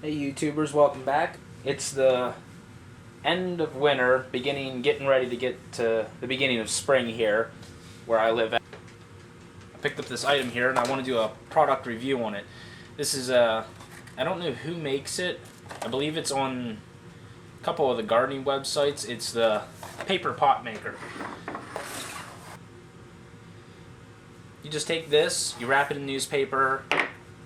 Hey YouTubers, welcome back. It's the end of winter, getting ready to get to the beginning of spring here, where I live at. I picked up this item here and I want to do a product review on it. This is I don't know who makes it. I believe it's on a couple of the gardening websites. It's the paper pot maker. You just take this, you wrap it in newspaper,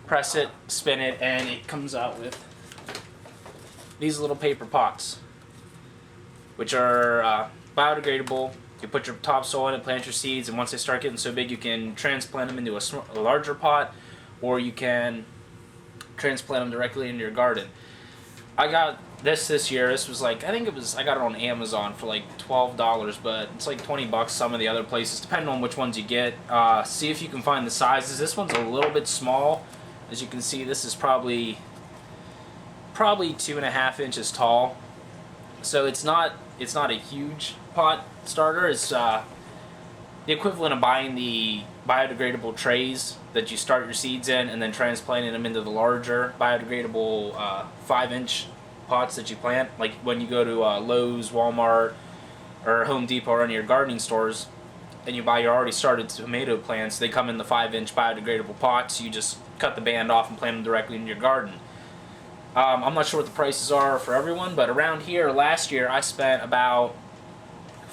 press it, spin it, and it comes out with these little paper pots, which are biodegradable. You put your topsoil in it, plant your seeds, and once they start getting so big, you can transplant them into a larger pot, or you can transplant them directly into your garden. I got this year. This was like, I got it on Amazon for like $12, but it's like 20 bucks some of the other places, depending on which ones you get. See if you can find the sizes. This one's a little bit small. As you can see, this is probably 2.5 inches tall. So it's not a huge pot starter. It's the equivalent of buying the biodegradable trays that you start your seeds in and then transplanting them into the larger biodegradable 5-inch pots that you plant. Like when you go to Lowe's, Walmart, or Home Depot or any of your gardening stores and you buy your already started tomato plants, they come in the 5-inch biodegradable pots. You just cut the band off and plant them directly in your garden. I'm not sure what the prices are for everyone, but around here last year I spent about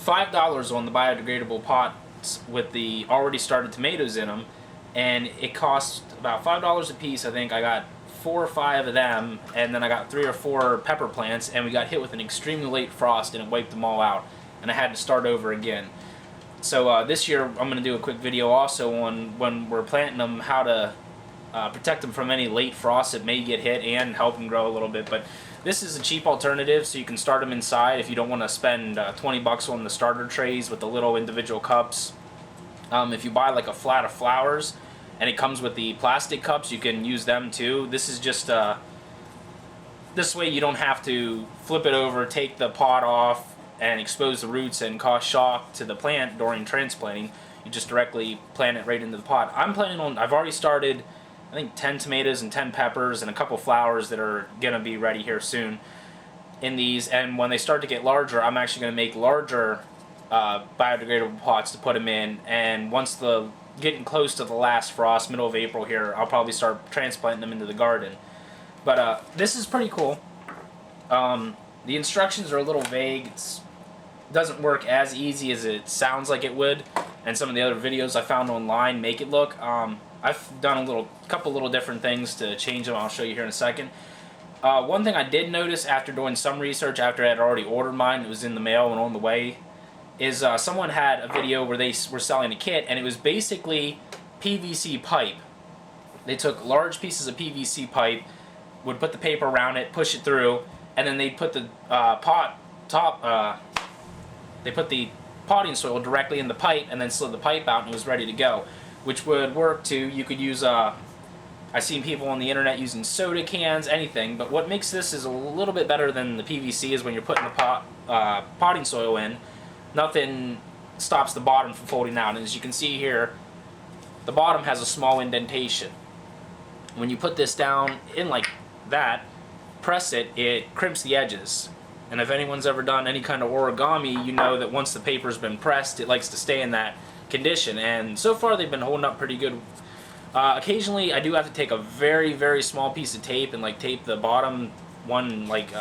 $5 on the biodegradable pots with the already started tomatoes in them, and it cost about $5 a piece. I think I got 4 or 5 of them, and then I got 3 or 4 pepper plants, and we got hit with an extremely late frost and it wiped them all out, and I had to start over again. So this year I'm going to do a quick video also on when we're planting them, how to protect them from any late frost that may get hit and help them grow a little bit. But this is a cheap alternative, so you can start them inside if you don't want to spend 20 bucks on the starter trays with the little individual cups. If you buy like a flat of flowers and it comes with the plastic cups, you can use them too. This is just this way you don't have to flip it over, take the pot off, and expose the roots and cause shock to the plant during transplanting. You just directly plant it right into the pot. I've already started, I think, 10 tomatoes and 10 peppers and a couple flowers that are going to be ready here soon in these. And when they start to get larger, I'm actually going to make larger biodegradable pots to put them in. And once getting close to the last frost, middle of April here, I'll probably start transplanting them into the garden. But this is pretty cool. The instructions are a little vague. It doesn't work as easy as it sounds like it would, and some of the other videos I found online make it look. I've done a couple little different things to change them. I'll show you here in a second. One thing I did notice after doing some research, after I had already ordered mine, it was in the mail and on the way, is someone had a video where they were selling a kit, and it was basically PVC pipe. They took large pieces of PVC pipe, would put the paper around it, push it through, and then they'd put the they put the potting soil directly in the pipe and then slid the pipe out and it was ready to go. Which would work too. You could use, I've seen people on the internet using soda cans, anything, but what makes this is a little bit better than the PVC is when you're putting the potting soil in, nothing stops the bottom from folding out. And as you can see here, the bottom has a small indentation. When you put this down in like that, press it, it crimps the edges. And if anyone's ever done any kind of origami, you know that once the paper's been pressed, it likes to stay in that condition, and so far they've been holding up pretty good. Occasionally I do have to take a very, very small piece of tape and like tape the bottom one, like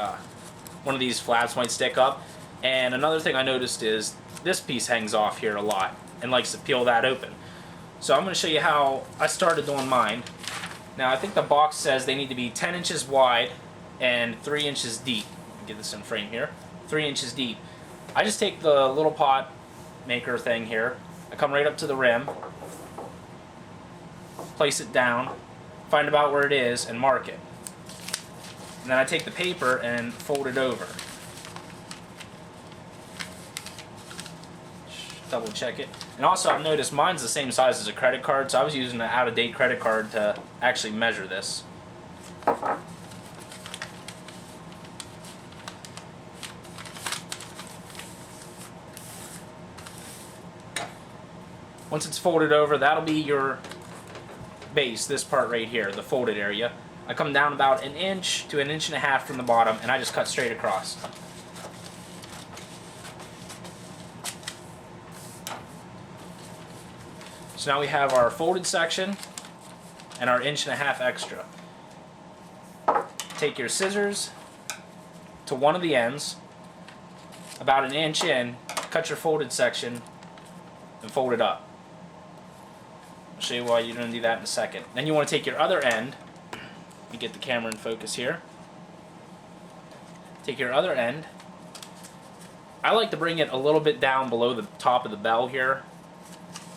one of these flaps might stick up. And another thing I noticed is this piece hangs off here a lot and likes to peel that open. So I'm going to show you how I started doing mine. Now I think the box says they need to be 10 inches wide and 3 inches deep. Get this in frame here. 3 inches deep. I just take the little pot maker thing here, I come right up to the rim, place it down, find about where it is, and mark it. And then I take the paper and fold it over. Double check it. And also I've noticed mine's the same size as a credit card, so I was using an out-of-date credit card to actually measure this. Once it's folded over, that'll be your base, this part right here, the folded area. I come down about 1 inch to 1.5 inches from the bottom, and I just cut straight across. So now we have our folded section and our 1.5 inches extra. Take your scissors to one of the ends, about 1 inch in, cut your folded section, and fold it up. I'll show you why you're going to do that in a second. Then you want to take your other end. Let me get the camera in focus here. Take your other end. I like to bring it a little bit down below the top of the bell here.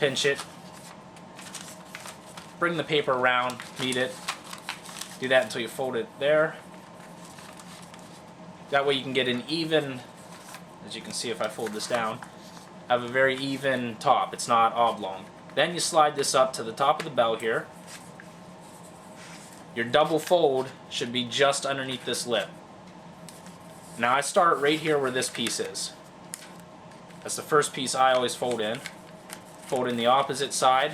Pinch it. Bring the paper around, meet it. Do that until you fold it there. That way you can get an even, as you can see if I fold this down, have a very even top. It's not oblong. Then you slide this up to the top of the bell here. Your double fold should be just underneath this lip. Now I start right here where this piece is. That's the first piece I always fold in. Fold in the opposite side,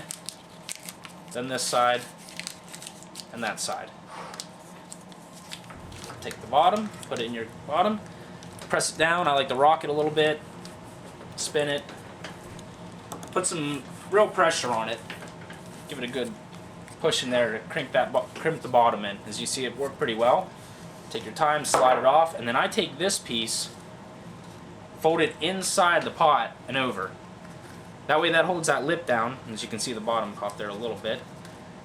then this side, and that side. Take the bottom, put it in your bottom, press it down. I like to rock it a little bit, spin it, put some real pressure on it, give it a good push in there to crimp the bottom in. As you see, it worked pretty well. Take your time, slide it off, and then I take this piece, fold it inside the pot and over. That way that holds that lip down. As you can see, the bottom popped there a little bit.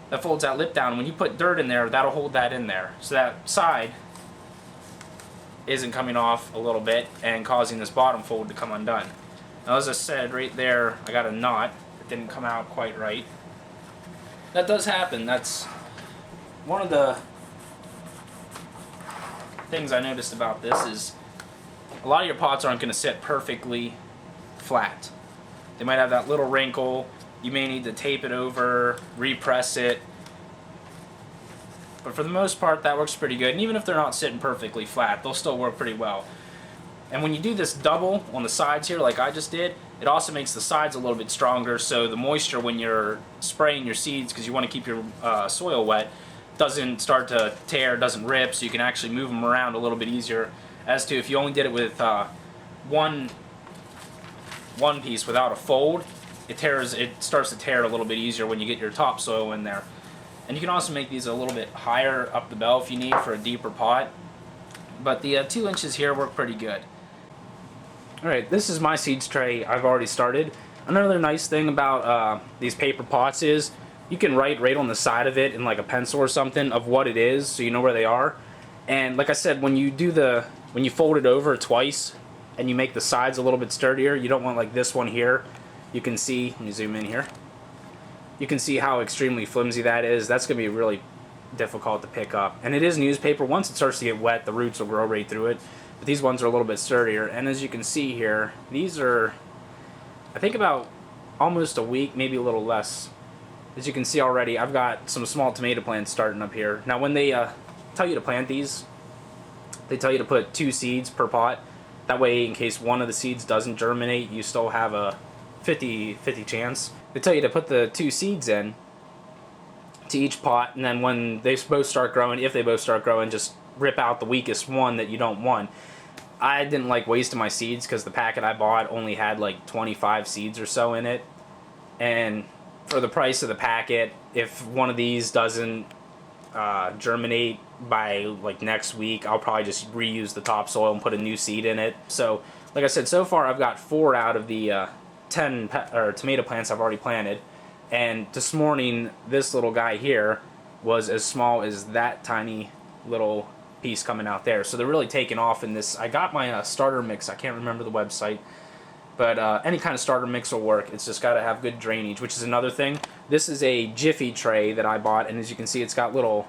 That folds that lip down. When you put dirt in there, that'll hold that in there. So that side isn't coming off a little bit and causing this bottom fold to come undone. Now, as I said, right there, I got a knot. It didn't come out quite right. That does happen. That's one of the things I noticed about this is a lot of your pots aren't going to sit perfectly flat. They might have that little wrinkle. You may need to tape it over, repress it. But for the most part, that works pretty good. And even if they're not sitting perfectly flat, they'll still work pretty well. And when you do this double on the sides here, like I just did, it also makes the sides a little bit stronger, so the moisture when you're spraying your seeds, because you want to keep your soil wet, doesn't start to tear, doesn't rip, so you can actually move them around a little bit easier. As to if you only did it with one piece without a fold, it starts to tear a little bit easier when you get your topsoil in there. And you can also make these a little bit higher up the bell if you need for a deeper pot. But the 2 inches here work pretty good. Alright, this is my seeds tray I've already started. Another nice thing about these paper pots is you can write right on the side of it in like a pencil or something of what it is, so you know where they are. And like I said, when you fold it over twice and you make the sides a little bit sturdier, you don't want like this one here. You can see, let me zoom in here. You can see how extremely flimsy that is. That's going to be really difficult to pick up. And it is newspaper. Once it starts to get wet, the roots will grow right through it. But these ones are a little bit sturdier. And as you can see here, these are, I think, about almost a week, maybe a little less. As you can see already, I've got some small tomato plants starting up here. Now when they tell you to plant these, they tell you to put 2 seeds per pot. That way, in case one of the seeds doesn't germinate, you still have a 50-50 chance. They tell you to put the 2 seeds in to each pot, and then when they both start growing, if they both start growing, just rip out the weakest one that you don't want. I didn't like wasting my seeds because the packet I bought only had like 25 seeds or so in it, and for the price of the packet, if one of these doesn't germinate by like next week, I'll probably just reuse the topsoil and put a new seed in it. So like I said, so far I've got 4 out of the 10 tomato plants I've already planted, and this morning this little guy here was as small as that tiny little piece coming out there. So they're really taking off in this. I got my starter mix. I can't remember the website, but any kind of starter mix will work. It's just got to have good drainage, which is another thing. This is a Jiffy Tray that I bought, and as you can see, it's got little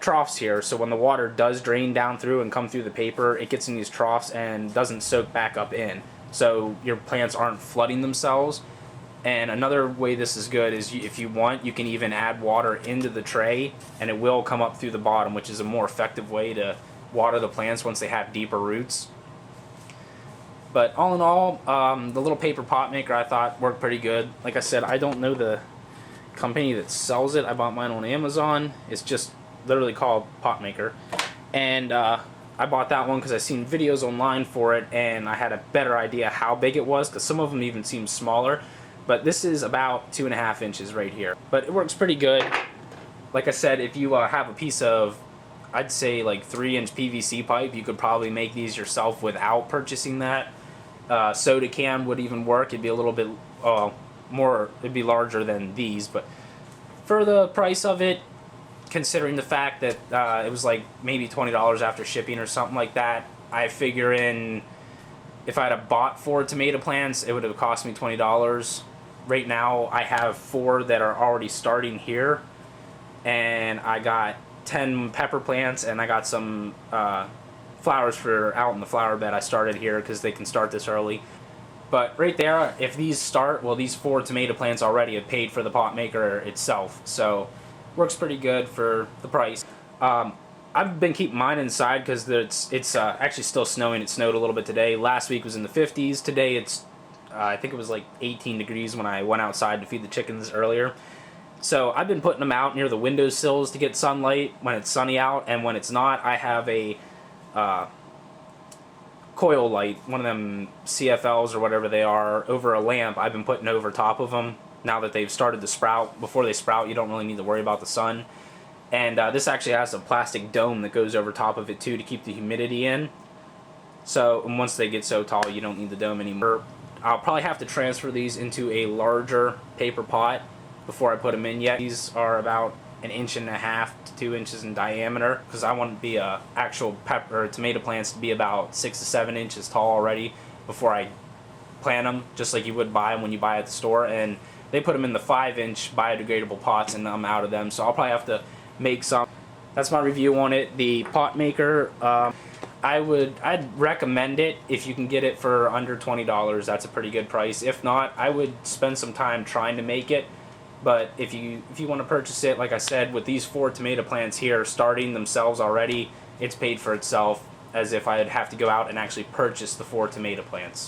troughs here, so when the water does drain down through and come through the paper, it gets in these troughs and doesn't soak back up in, so your plants aren't flooding themselves. And another way this is good is if you want, you can even add water into the tray and it will come up through the bottom, which is a more effective way to water the plants once they have deeper roots. But all in all, the little paper pot maker I thought worked pretty good. Like I said, I don't know the company that sells it. I bought mine on Amazon. It's just literally called Pot Maker. And I bought that one because I seen videos online for it, and I had a better idea how big it was, because some of them even seem smaller. But this is about 2.5 inches right here. But it works pretty good. Like I said, if you have a piece of, I'd say like 3-inch PVC pipe, you could probably make these yourself without purchasing that. Soda can would even work. It'd be a little bit more, it'd be larger than these, but for the price of it, considering the fact that it was like maybe $20 after shipping or something like that, I figure in, if I'd have bought 4 tomato plants, it would have cost me $20. Right now I have 4 that are already starting here, and I got 10 pepper plants, and I got some flowers for out in the flower bed I started here because they can start this early. But right there, if these start, well, these 4 tomato plants already have paid for the pot maker itself, so works pretty good for the price. I've been keeping mine inside because it's actually still snowing. It snowed a little bit today. Last week was in the 50s. Today it's I think it was like 18 degrees when I went outside to feed the chickens earlier. So I've been putting them out near the windowsills to get sunlight when it's sunny out, and when it's not, I have a coil light, one of them CFLs or whatever they are, over a lamp I've been putting over top of them now that they've started to sprout. Before they sprout, you don't really need to worry about the sun. And this actually has a plastic dome that goes over top of it too to keep the humidity in. So and once they get so tall, you don't need the dome anymore. I'll probably have to transfer these into a larger paper pot before I put them in yet. These are about 1.5 to 2 inches in diameter, because I want the actual pepper or tomato plants to be about 6 to 7 inches tall already before I plant them, just like you would buy them when you buy at the store. And they put them in the 5-inch biodegradable pots, and I'm out of them, so I'll probably have to make some. That's my review on it. The pot maker, I'd recommend it if you can get it for under $20. That's a pretty good price. If not, I would spend some time trying to make it. But if you want to purchase it, like I said, with these 4 tomato plants here starting themselves already, it's paid for itself, as if I'd have to go out and actually purchase the 4 tomato plants.